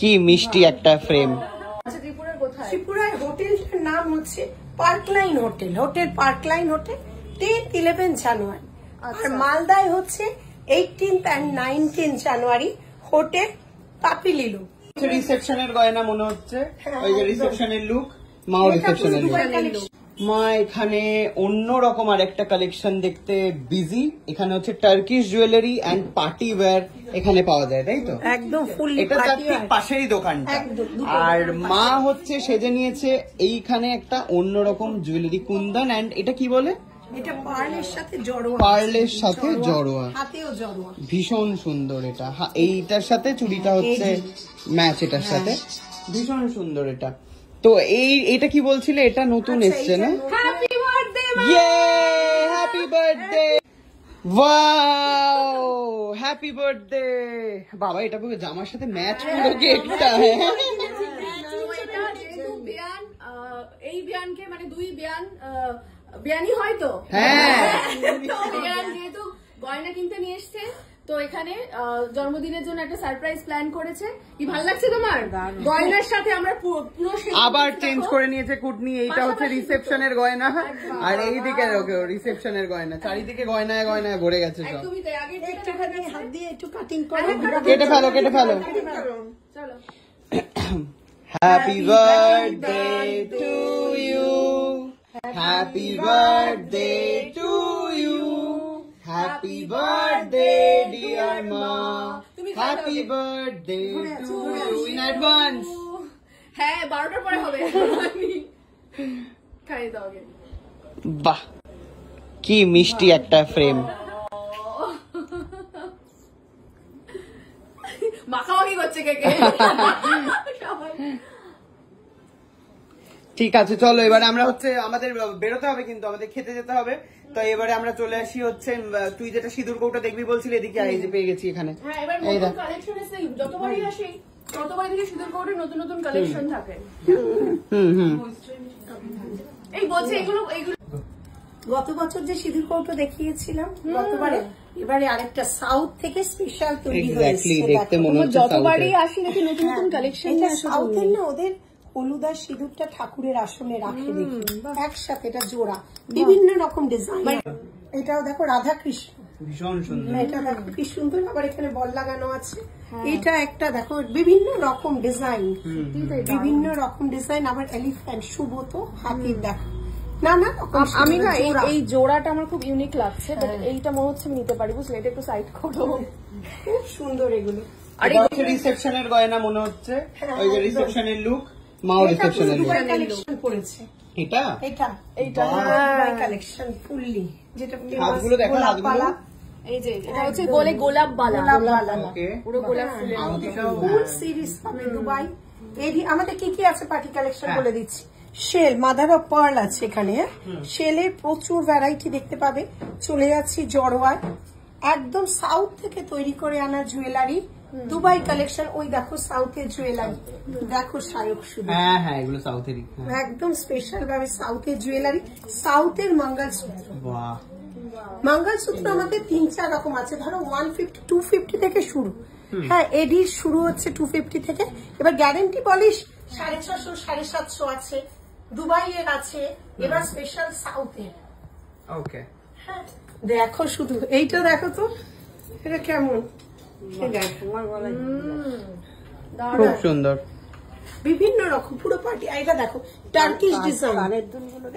কি মিষ্টি একটা ফ্রেম। ত্রিপুরার হোটেলটার নাম হচ্ছে পার্কলাইন হোটেল, পার্কলাইন হোটেল 10-11 জানুয়ারি। আর মালদায় হচ্ছে 18 and 19 জানুয়ারি হোটেল পাপিলিলু। রিসেপশনের গয়না মনে হচ্ছে, ওই যে রিসেপশনের লুক, মাও রিসেপশনের লুক। মা এখানে অন্যরকম আর একটা কালেকশন দেখতে বিজি। এখানে হচ্ছে Turkish jewellery and party wear এখানে পাওয়া যায়, তাই তো? একদম ফুললি এটা তার ঠিক পাশেরই দোকানটা। আর মা হচ্ছে সেজে নিয়েছে এইখানে একটা অন্যরকম জুয়েলারি কুন্দন, এন্ড এটা কি বলে? এটা পার্লের সাথে জড়োয়া, পার্লের সাথে জড়োয়া, হাতেও জড়োয়া, ভীষণ সুন্দর। এটা এইটার সাথে চুড়িটা হচ্ছে ম্যাচ, এটার সাথে ভীষণ সুন্দর এটা। তো এটা কি বলছিলে? এটা নতুন এসছে না? হ্যাপি বার্থডে, ইয়ে happy birthday, wow happy birthday. বাবা এটা পুরো জামার সাথে ম্যাচ পুরো কেকটা। এই বিয়ানকে মানে দুই বিয়ানি হয়তো, হ্যাঁ যেহেতু গয়না কিনতে নিয়ে এসছে, তো এখানে জন্মদিনের জন্য একটা সারপ্রাইজ প্ল্যান করেছে। কি ভালো লাগছে তোমার? গয়নার সাথে আমরা পুরো আবার চেঞ্জ করে নিয়েছে কুটনি। এইটা হচ্ছে রিসেপশনের গয়না, আর এইদিকে রিসেপশনের গয়না, চারিদিকে গয়নায় গয়নায় ভরে গেছে সব। তুমি তাই আগে একটুখানি হাত দিয়ে একটু কাটিং করো, কেটে ফেলো, কেটে ফেলো। চলো। Happy birthday to you, happy birthday to you, happy birthday dear মা, happy birthday to you in advance. হ্যাঁ 12টার পরে হবে, খাই দাও আগে। বাহ কি মিষ্টি একটা ফ্রেম। মাখামাখি করছে কেকে। ঠিক আছে চলো, এবারে আমরা হচ্ছে আমাদের বেরোতে হবে, কিন্তু আমাদের খেতে যেতে হবে। তো এবারে আমরা চলে আসি হচ্ছে, তুই যেটা সিঁদুর কৌটা দেখবি বলছিলি, এদিকে এই যে পেয়ে গেছি এখানে। হ্যাঁ এবার নতুন কালেকশন এসে, যতবারই আসি ততবারই দেখি সিঁদুর কৌটায় নতুন নতুন কালেকশন থাকে। এই বলছে এগুলো গত বছর যে সিঁদুর কৌটো দেখিয়েছিলাম গতবারে, এবারে আরেকটা সাউথ থেকে স্পেশাল তৈরি হয়েছে। দেখতে মনে হচ্ছে যতবারই আসি দেখি নতুন নতুন কালেকশন। সাউথের না ওদের হলুদার সিঁদুরটা ঠাকুরের আসনে রাখে দেখি একসাথে, এটা জোড়া, বিভিন্ন রকম ডিজাইন। এটাও দেখো রাধা কৃষ্ণ, ভীষণ সুন্দর। এটা দেখো কি সুন্দর, আবার এখানে বল লাগানো আছে। এটা একটা দেখো বিভিন্ন রকম ডিজাইন, বিভিন্ন রকম ডিজাইন, আবার এলিফ্যান্ট, সুব্রত হাতির দেখো। না না আমি না এই জোড়াটা আমার খুব ইউনিক লাগছে, বাট এইটা মনে হচ্ছে আমি নিতে পারি, বুঝলে? এটা একটু সাইড করো, খুব সুন্দর এগুলো। আর এটা হচ্ছে রিসেপশনের গয়না মনে হচ্ছে, ওই যে রিসেপশনের লুক, মাও রিসেপশনের লুক। কালেকশন করেছে এটা এইটা কালেকশন ফুললি, যেটা হাতগুলো দেখো, হাতগুলো এই যে এটা হচ্ছে গোলাপ বালা, পুরো গোলাপ ফুল সিরিজ পাবে দুবাই। আমাদের কি কি আছে পার্টি কালেকশন বলে দিচ্ছি। শেল, মাদার অফ পার্ল আছে এখানে, শেলের প্রচুর ভ্যারাইটি দেখতে পাবে। চলে যাচ্ছি জড়োয়ায়, একদম সাউথ থেকে তৈরি করে আনা জুয়েলারি, দুবাই কালেকশন। ওই দেখো সাউথের জুয়েলারি, দেখো শায়ক শুধু, হ্যাঁ হ্যাঁ এগুলো সাউথেরই, একদম স্পেশাল ভাবে সাউথের জুয়েলারি। সাউথের মঙ্গলসূত্র, বাহ মঙ্গলসূত্র আমাদের 3-4 রকম আছে, ধরো 150 250 থেকে শুরু। হ্যাঁ এডির শুরু হচ্ছে 250 থেকে। এবার গ্যারেন্টি পলিশ 650 750 আছে, দুবাইয়ের আছে, এবার স্পেশাল সাউথের। ওকে হ্যাঁ দেখো শুধু এইটা দেখো তো, এটা কেমন, খুব সুন্দর, বিভিন্ন রকম পুরো পার্টি। এটা দেখো টার্কিশ ডিজাইন,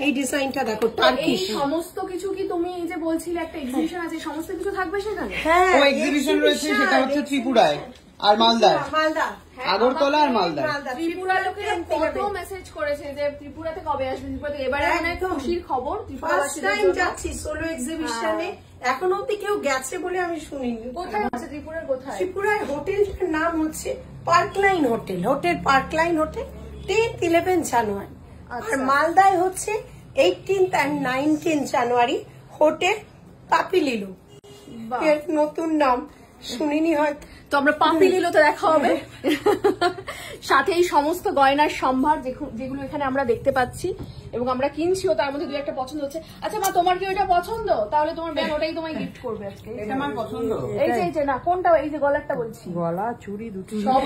এই ডিজাইনটা দেখো টার্কিশ। সমস্ত কিছু কি তুমি এই যে বলছিলে একটা এক্সিবিশন আছে, সমস্ত কিছু থাকবে সেখানে? হ্যাঁ ও এক্সিবিশন রয়েছে, সেটা হচ্ছে ত্রিপুরায় আর মালদায়, মালদা, আগরতলা আর মালদায়। ত্রিপুরা লোকেরা কত মেসেজ করেছে যে ত্রিপুরাতে কবে আসবে, ত্রিপুরাতে এবারে মানে খুশির খবর। ফার্স্ট টাইম যাচ্ছি সোলো এক্সিবিশনে, এখনো অব্দি কেউ গেছে বলে আমি শুনিনি। কোথায় আছে ত্রিপুরার, কোথায়? ত্রিপুরার হোটেলটার নাম হচ্ছে পার্কলাইন হোটেল, পার্কলাইন হোটেল 10-11 জানুয়ারি। আর মালদায় হচ্ছে 18 and 19 জানুয়ারি হোটেল পাপিলিলু, এর নতুন নাম। শুনিনি হয়তো। তো আমরা পাপি লীলতে দেখা হবে। সাথে এই সমস্ত গয়নার সম্ভার যেগুলো এখানে আমরা দেখতে পাচ্ছি এবং আমরা কিনছিও, তার মধ্যে 2-1টা পছন্দ হচ্ছে। আচ্ছা মা, তোমার কি ওইটা পছন্দ? তাহলে তোমার ব্যাগ ওটাই তোমায় গিফট করবে আজকে। এটা আমার পছন্দ। এই যে না, কোনটা? এই যে গলারটা বলছি। গলা চুড়ি দুটো সব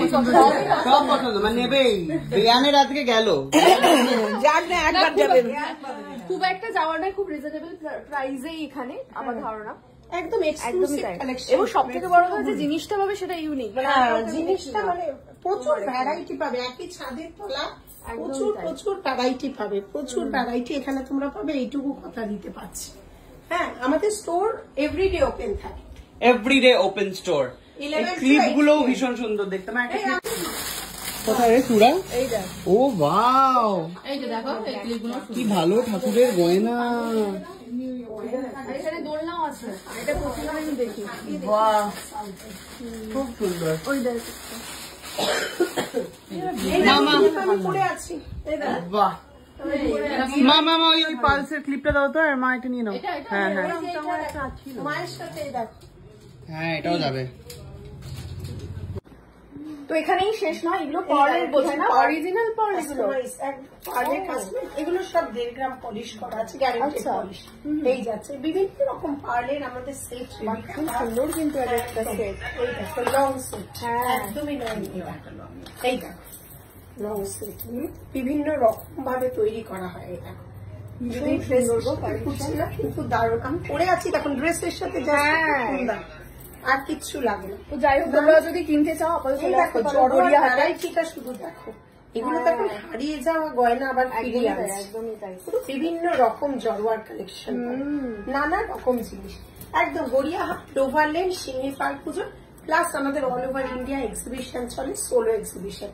পছন্দ, মানে নেবেই। বিয়ানের আজকে গেল, যাক না একবার যাবেন। খুব একটা যাওয়ার নয়, খুব রিজনেবল প্রাইসেই এখানে আমার ধারণা। একদম একদমই এক্সক্লুসিভ তাই। কালেকশন এবং সব থেকে বড় কথা যে জিনিসটা পাবে সেটা ইউনিক। জিনিসটা মানে প্রচুর ভ্যারাইটি পাবে, একই ছাদের তলা প্রচুর ভ্যারাইটি পাবে, প্রচুর ভ্যারাইটি এখানে তোমরা পাবে, এইটুকু কথা দিতে পারছি। হ্যাঁ, আমাদের স্টোর এভরিডে ওপেন থাকে, এভরিডে ওপেন স্টোর। এই 11 ক্লিপ গুলো ভীষণ সুন্দর দেখতে। কোথায় রে চূড়া? এই দেখ, ও ওয়াও, এই যে দেখো এই ক্লিপগুলো। কি ভালো ঠাকুরের গয়না। আর এখানে দোলনাও আছে, এটা প্রতিবার আমি দেখি। বাহ, খুব সুন্দর। ওই দেখ, মামা আমি পরে আছি, এই দেখ। বাহ, মা ওই পালসের ক্লিপটা দাও তো, আর মা এটা নিয়ে নাও। হ্যাঁ হ্যাঁ মায়ের সাথে এই দেখ। হ্যাঁ, এটাও যাবে। তো এখানেই শেষ নয়, এগুলো পার্লের বোঝায় না, অরিজিনাল পার্ল এগুলো। পার্লের কাশ্মীর, এগুলো সব 1.5 গ্রাম পলিশ করা আছে, গ্যারান্টি আচ্ছা। পলিশ পেয়ে যাচ্ছে। বিভিন্ন রকম পার্লের আমাদের সেট খুব সুন্দর কিন্তু এটা একটা সেট। এই দেখো লং সেট, হ্যাঁ। একদমই লং, এই দেখো লং সেট বিভিন্ন রকম ভাবে তৈরি করা হয়। এই দেখো যদি ড্রেস খুঁজছি না কিন্তু দারুণ, আমি পরে আছি দেখুন ড্রেসের সাথে হ্যাঁ। আর কিচ্ছু লাগে না। তো যাই হোক, তোমরা যদি কিনতে চাও আপাতত এই চলে দেখো আসতে পারো জড়োয়া গড়িয়াহাটায়। ভ্যারাইটিটা শুধু দেখো, এগুলো তখন হারিয়ে যাওয়া গয়না আবার ফিরিয়ে একদমই তাই, আসছে। একদমই তাই। বিভিন্ন রকম জড়োয়ার কালেকশন, নানা রকম জিনিস, একদম গড়িয়াহাট, ডোভারলেন, সিংহিপাল পুজো, প্লাস আমাদের অল ওভার ইন্ডিয়া এক্সিবিশন চলে, সোলো এক্সিবিশন,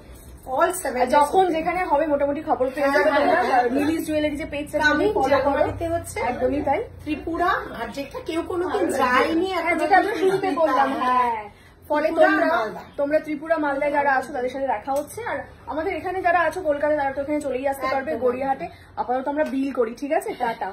অল 7 যখন যেখানে হবে মোটামুটি খবর পেয়ে যাবে তোমরা। লিলিস জুয়েলারি যে পেজ আমি জলপাইগুড়িতে হচ্ছে, একদমই তাই। ত্রিপুরা, আর যেটা কেউ কোনোদিন যায়নি, যেটা আমরা শুরুতে বললাম, হ্যাঁ। ফলে ত্রিপুরা, মালদা। তোমরা ত্রিপুরা মালদায় যারা আছো তাদের সাথে দেখা হচ্ছে, আর আমাদের এখানে যারা আছো কলকাতায় তারা তো এখানে চলেই আসতে পারবে গড়িয়াহাটে। আপাতত আমরা বিল করি, ঠিক আছে? টাটা।